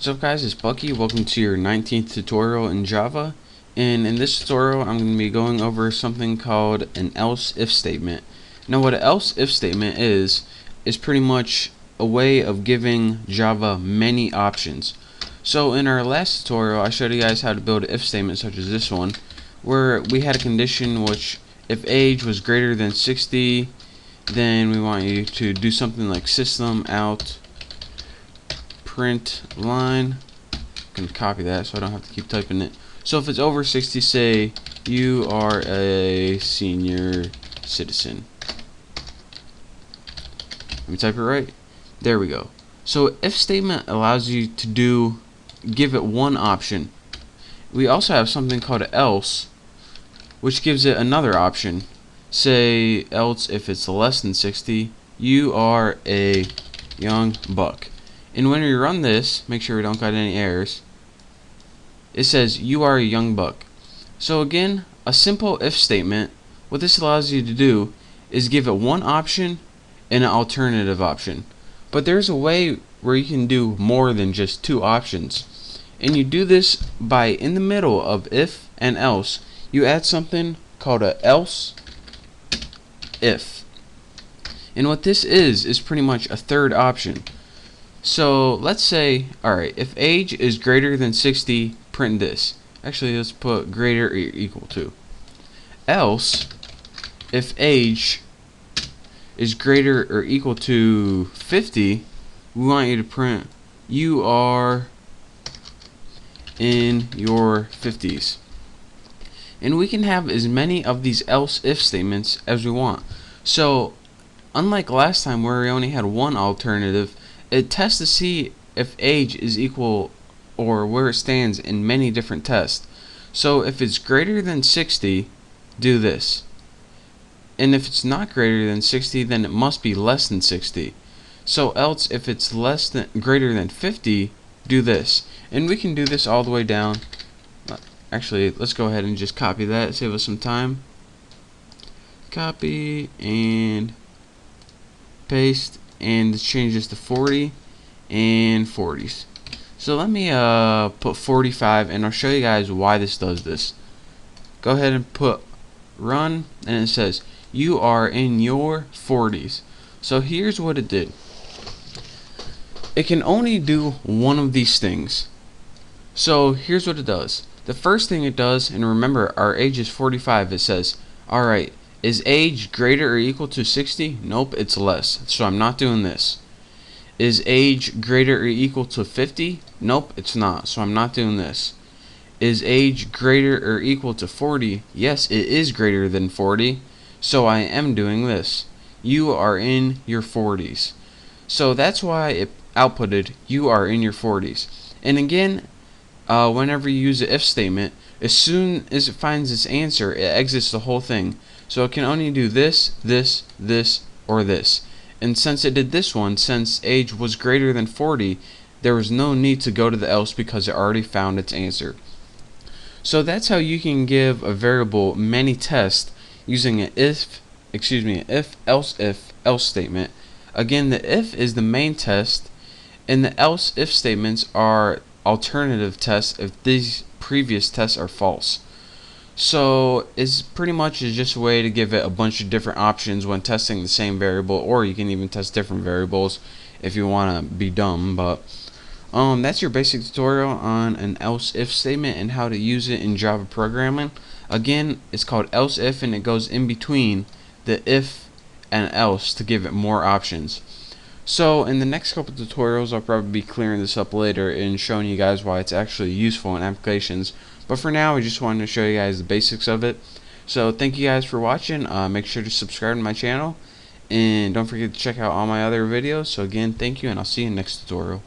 What's up guys, it's Bucky. Welcome to your 19th tutorial in Java. And in this tutorial I'm going to be going over something called an else if statement. Now what an else if statement is pretty much a way of giving Java many options. So in our last tutorial I showed you guys how to build an if statement such as this one, where we had a condition which if age was greater than 60, then we want you to do something like system out print line. I can copy that so I don't have to keep typing it. So if it's over 60, say you are a senior citizen. Let me type it right. There we go. So if statement allows you to give it one option. We also have something called an else, which gives it another option. Say else if it's less than 60, you are a young buck. And when we run this, make sure we don't got any errors. It says you are a young buck. So again, a simple if statement, what this allows you to do is give it one option and an alternative option. But there's a way where you can do more than just two options. And you do this by, in the middle of if and else, you add something called a else if. And what this is pretty much a third option. So let's say, alright, if age is greater than 60, print this. Actually, let's put greater or equal to. Else, if age is greater or equal to 50, we want you to print you are in your 50s. And we can have as many of these else if statements as we want. So unlike last time where we only had one alternative, it tests to see if age is equal or where it stands in many different tests. So if it's greater than 60, do this. And if it's not greater than 60, then it must be less than 60. So else if it's greater than 50, do this. And we can do this all the way down. Actually, let's go ahead and just copy that, save us some time. Copy and paste, and change this to 40 and 40s. So let me put 45, and I'll show you guys why this does this. Go ahead and put run, and it says you are in your 40s. So here's what it did. It can only do one of these things. So here's what it does. The first thing it does, and remember our age is 45, it says, alright, is age greater or equal to 60? Nope, it's less, so I'm not doing this. Is age greater or equal to 50? Nope, it's not, so I'm not doing this. Is age greater or equal to 40? Yes, it is greater than 40, so I am doing this. You are in your 40s. So that's why it outputted you are in your 40s. And again, whenever you use the if statement, as soon as it finds its answer, it exits the whole thing. So it can only do this, this, this, or this. And since it did this one, since age was greater than 40, there was no need to go to the else because it already found its answer. So that's how you can give a variable many tests using an if else statement. Again, the if is the main test, and the else if statements are alternative tests if these previous tests are false. So it's pretty much just a way to give it a bunch of different options when testing the same variable, or you can even test different variables if you want to be dumb. But that's your basic tutorial on an else if statement and how to use it in Java programming. Again, it's called else if, and it goes in between the if and else to give it more options. So in the next couple tutorials I'll probably be clearing this up later and showing you guys why it's actually useful in applications. But for now, I just wanted to show you guys the basics of it. So thank you guys for watching. Make sure to subscribe to my channel, and don't forget to check out all my other videos. So again, thank you, and I'll see you in the next tutorial.